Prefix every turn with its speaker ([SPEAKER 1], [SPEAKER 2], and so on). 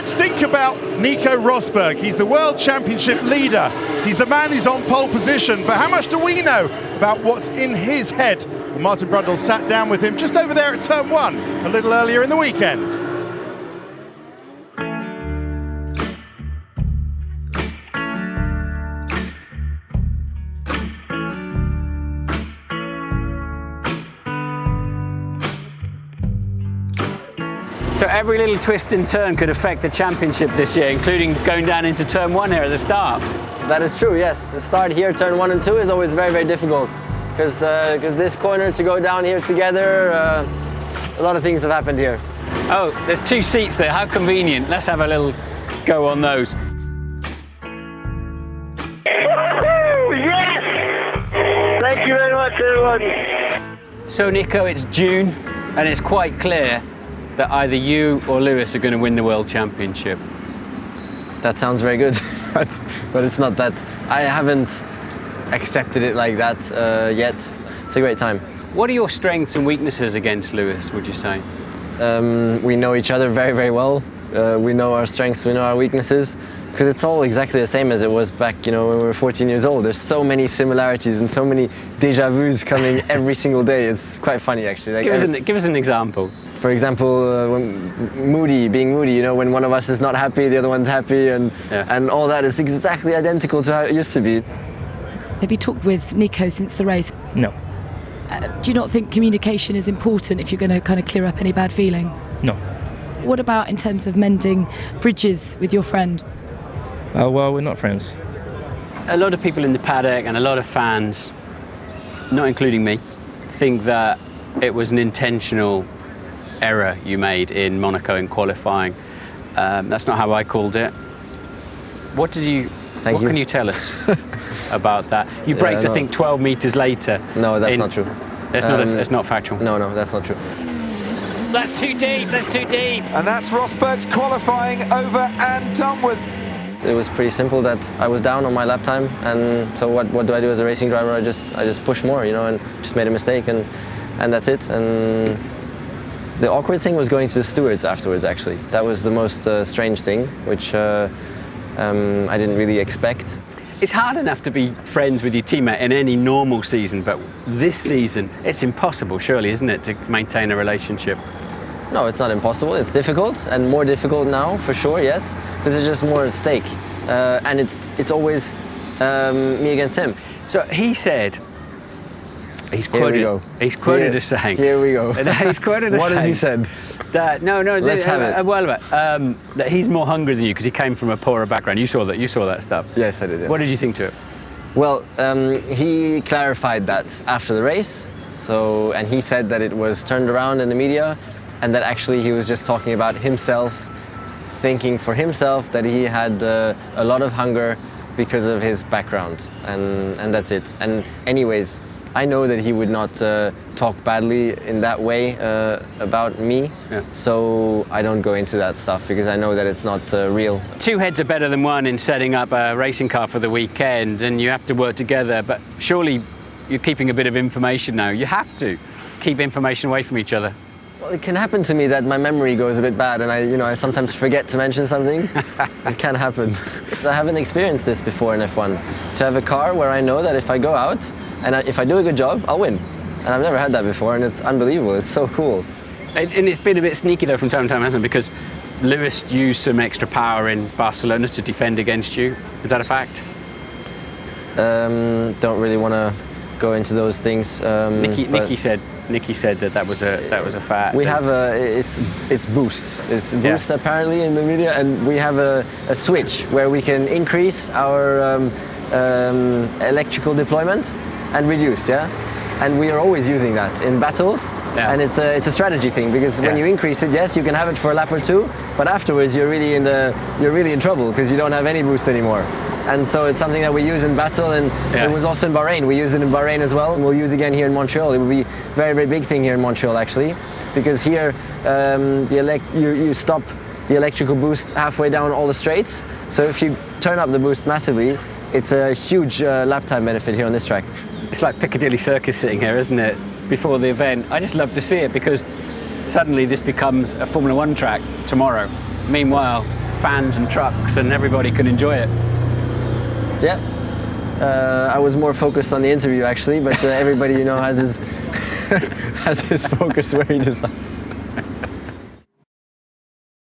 [SPEAKER 1] let's think about Nico Rosberg. He's the World Championship leader. He's the man who's on pole position. But how much do we know about what's in his head? Martin Brundle sat down with him just over there at Turn 1 a little earlier in the weekend.
[SPEAKER 2] So every little twist and turn could affect the championship this year, including going down into Turn 1 here at the start.
[SPEAKER 3] That is true, yes. The start here, Turn 1 and 2, is always very, very difficult. Because this corner to go down here together, a lot of things have happened here.
[SPEAKER 2] Oh, there's 2 seats there, how convenient. Let's have a little go on those.
[SPEAKER 4] Yes! Thank you very much, everyone.
[SPEAKER 2] So Nico, it's June, and it's quite clear that either you or Lewis are going to win the World Championship.
[SPEAKER 3] That sounds very good, but it's not that. I haven't accepted it like that yet. It's a great time.
[SPEAKER 2] What are your strengths and weaknesses against Lewis, would you say?
[SPEAKER 3] We know each other very, very well. We know our strengths, we know our weaknesses, because it's all exactly the same as it was back, when we were 14 years old. There's so many similarities and so many déjà vus coming every single day. It's quite funny, actually. Like,
[SPEAKER 2] give us an example.
[SPEAKER 3] For example, when being moody, when one of us is not happy, the other one's happy, and all that is exactly identical to how it used to be.
[SPEAKER 5] Have you talked with Nico since the race?
[SPEAKER 6] No.
[SPEAKER 5] Do you not think communication is important if you're going to kind of clear up any bad feeling?
[SPEAKER 6] No.
[SPEAKER 5] What about in terms of mending bridges with your friend?
[SPEAKER 6] Well, we're not friends.
[SPEAKER 2] A lot of people in the paddock and a lot of fans, not including me, think that it was an intentional error you made in Monaco in qualifying. That's not how I called it. What can you tell us about that? You braked, I think, 12 meters later.
[SPEAKER 3] No, that's not true.
[SPEAKER 2] It's not factual.
[SPEAKER 3] No, that's not true.
[SPEAKER 7] That's too deep, that's too deep.
[SPEAKER 8] And that's Rosberg's qualifying over and done with.
[SPEAKER 3] It was pretty simple that I was down on my lap time, and so what do I do as a racing driver? I just push more, and just made a mistake, and that's it. And the awkward thing was going to the stewards afterwards, actually. That was the most strange thing, which I didn't really expect.
[SPEAKER 2] It's hard enough to be friends with your teammate in any normal season, but this season, it's impossible, surely, isn't it, to maintain a relationship?
[SPEAKER 3] No, it's not impossible. It's difficult, and more difficult now, for sure, yes, because there's just more at stake. And it's always me against him.
[SPEAKER 2] So he said, he's quoted as saying...
[SPEAKER 3] Here we go.
[SPEAKER 2] He's quoted as
[SPEAKER 3] what has he said?
[SPEAKER 2] That,
[SPEAKER 3] Let's have it.
[SPEAKER 2] That he's more hungry than you because he came from a poorer background. You saw that stuff.
[SPEAKER 3] Yes, I did. Yes.
[SPEAKER 2] What did you think to it?
[SPEAKER 3] Well, he clarified that after the race. And he said that it was turned around in the media, and that actually he was just talking about himself, thinking for himself that he had a lot of hunger because of his background, and that's it. And anyways, I know that he would not talk badly in that way about me, so I don't go into that stuff because I know that it's not real.
[SPEAKER 2] 2 heads are better than 1 in setting up a racing car for the weekend, and you have to work together, but surely you're keeping a bit of information now. You have to keep information away from each other.
[SPEAKER 3] Well, it can happen to me that my memory goes a bit bad, and I sometimes forget to mention something. It can happen. I haven't experienced this before in F1. To have a car where I know that if I go out, and if I do a good job, I'll win. And I've never had that before, and it's unbelievable. It's so cool.
[SPEAKER 2] And it's been a bit sneaky, though, from time to time, hasn't it? Because Lewis used some extra power in Barcelona to defend against you. Is that a fact?
[SPEAKER 3] Don't really want to go into those things.
[SPEAKER 2] Nicky said that was a fact.
[SPEAKER 3] We have it's boost. It's boost apparently in the media, and we have a switch where we can increase our electrical deployment and reduce, and we are always using that in battles, and it's a strategy thing, because when you increase it, yes, you can have it for a lap or 2, but afterwards you're really in trouble because you don't have any boost anymore. And so it's something that we use in battle, and it was also in Bahrain. We used it in Bahrain as well, and we'll use it again here in Montreal. It will be a very, very big thing here in Montreal, actually, because here you stop the electrical boost halfway down all the straights. So if you turn up the boost massively, it's a huge lap time benefit here on this track.
[SPEAKER 2] It's like Piccadilly Circus sitting here, isn't it, before the event. I just love to see it because suddenly this becomes a Formula 1 track tomorrow. Meanwhile, fans and trucks and everybody can enjoy it.
[SPEAKER 3] Yeah. I was more focused on the interview actually, but everybody, you know, has his has his focus where he decides.